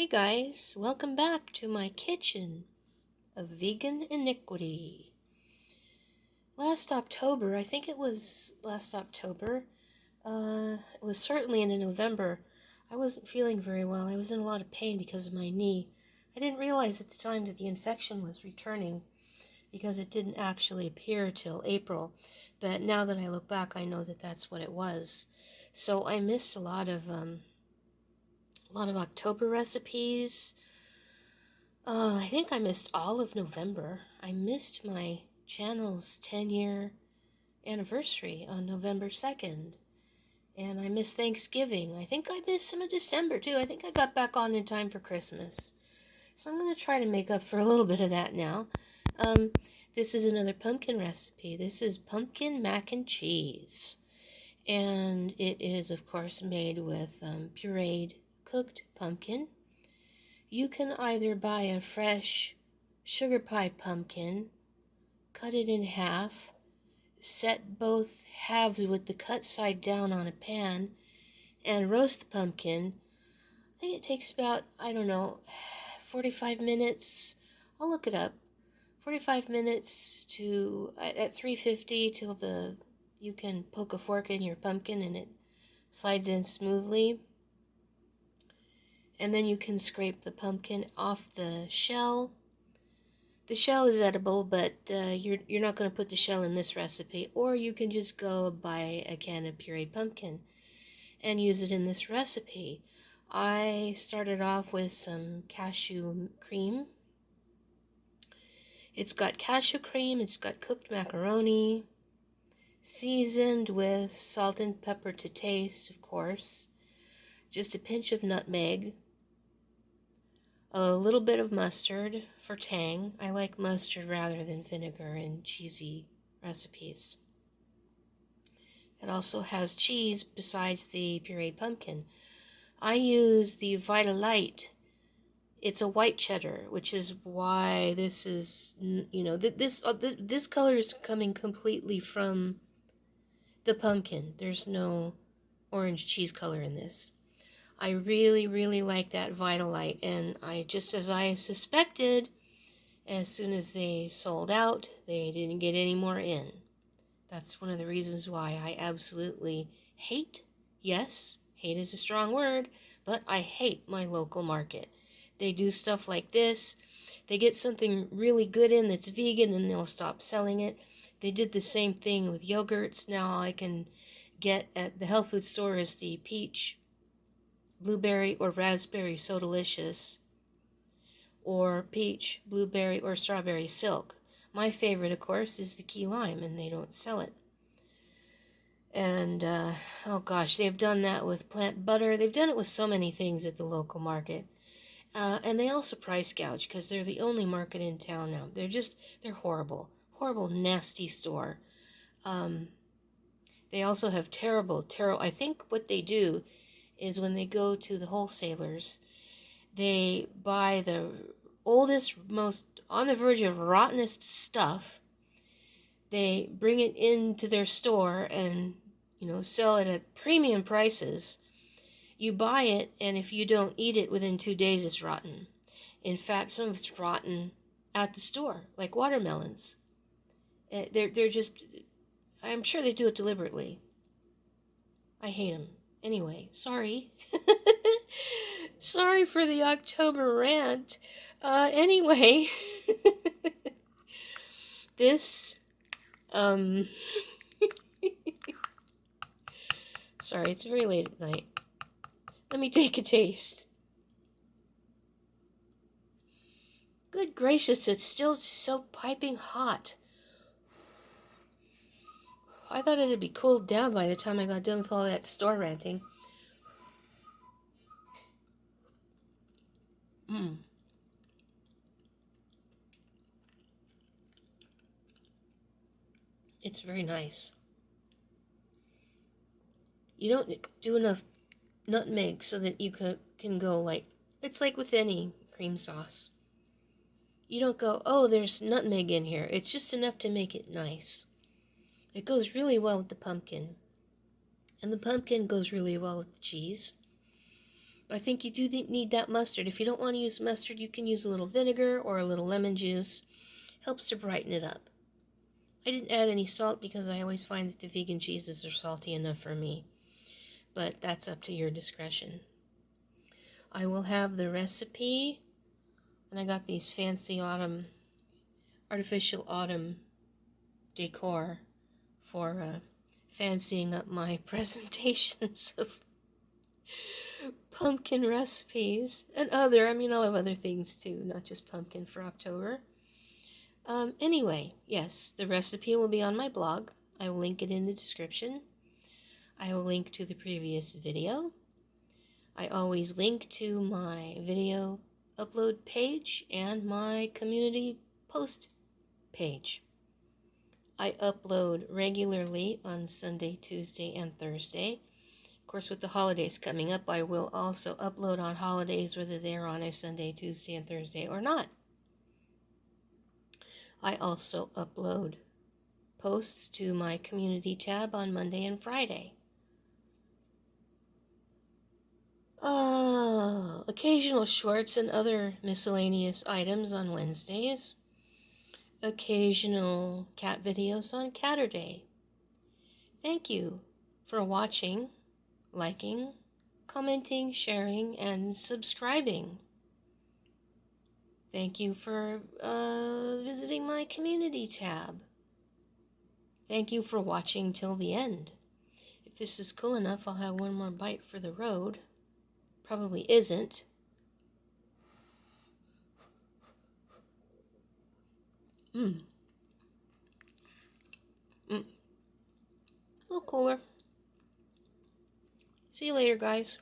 Hey guys, welcome back to my kitchen of vegan iniquity. Last October, I think it was last October, it was certainly in November, I wasn't feeling very well. I was in a lot of pain because of my knee. I didn't realize at the time that the infection was returning because it didn't actually appear till April. But now that I look back, I know that that's what it was. So I missed a lot of October recipes. I think I missed all of November. I missed my channel's 10-year anniversary on November 2nd. And I missed Thanksgiving. I think I missed some of December too. I think I got back on in time for Christmas. So I'm going to try to make up for a little bit of that now. Um, this is another pumpkin recipe. This is pumpkin mac and cheese. And it is, of course, made with pureed cooked pumpkin. You can either buy a fresh sugar pie pumpkin, cut it in half, set both halves with the cut side down on a pan, and roast the pumpkin. I think it takes about, 45 minutes. I'll look it up. 45 minutes to at 350 till you can poke a fork in your pumpkin and it slides in smoothly. And then you can scrape the pumpkin off the shell. The shell is edible, but you're not going to put the shell in this recipe. Or you can just go buy a can of pureed pumpkin and use it in this recipe. I started off with some cashew cream. It's got cashew cream, it's got cooked macaroni, seasoned with salt and pepper to taste, of course. Just a pinch of nutmeg. A little bit of mustard for tang. I like mustard rather than vinegar in cheesy recipes. It also has cheese besides the pureed pumpkin. I use the Vitalite. It's a white cheddar, which is why this is, this color is coming completely from the pumpkin. There's no orange cheese color in this. I really, really like that Vitalite, and just as I suspected, as soon as they sold out, they didn't get any more in. That's one of the reasons why I absolutely hate, yes, hate is a strong word, but I hate my local market. They do stuff like this. They get something really good in that's vegan and they'll stop selling it. They did the same thing with yogurts. Now I can get at the health food store is the peach, blueberry, or raspberry So Delicious, or peach, blueberry, or strawberry silk. My favorite, of course, is the key lime, and they don't sell it. And, oh gosh, they've done that with plant butter. They've done it with so many things at the local market. And they also price gouge because they're the only market in town now. They're horrible. Horrible, nasty store. They also have terrible, I think what they do is when they go to the wholesalers, they buy the oldest, most on the verge of rottenest stuff. They bring it into their store and, sell it at premium prices. You buy it, and if you don't eat it within 2 days, it's rotten. In fact, some of it's rotten at the store, like watermelons. They're just, I'm sure they do it deliberately. I hate them. Anyway, sorry. Sorry for the October rant. Anyway, this, sorry, it's very late at night. Let me take a taste. Good gracious, it's still so piping hot. I thought it'd be cooled down by the time I got done with all that store ranting. It's very nice. You don't do enough nutmeg so that you can go like, it's like with any cream sauce. You don't go, oh, there's nutmeg in here. It's just enough to make it nice. It goes really well with the pumpkin. And the pumpkin goes really well with the cheese. I think you do need that mustard. If you don't want to use mustard, you can use a little vinegar or a little lemon juice. Helps to brighten it up. I didn't add any salt because I always find that the vegan cheeses are salty enough for me. But that's up to your discretion. I will have the recipe, and I got these fancy artificial autumn decor for fancying up my presentations of pumpkin recipes and I'll have other things too, not just pumpkin for October. Anyway, yes, the recipe will be on my blog. I will link it in the description. I will link to the previous video. I always link to my video upload page and my community post page. I upload regularly on Sunday, Tuesday, and Thursday. Of course, with the holidays coming up, I will also upload on holidays, whether they're on a Sunday, Tuesday, and Thursday or not. I also upload posts to my community tab on Monday and Friday. Occasional shorts and other miscellaneous items on Wednesdays. Occasional cat videos on Catterday. Thank you for watching, liking, commenting, sharing, and subscribing. Thank you for visiting my community tab. Thank you for watching till the end. If this is cool enough, I'll have one more bite for the road. Probably isn't. A little cooler. See you later, guys.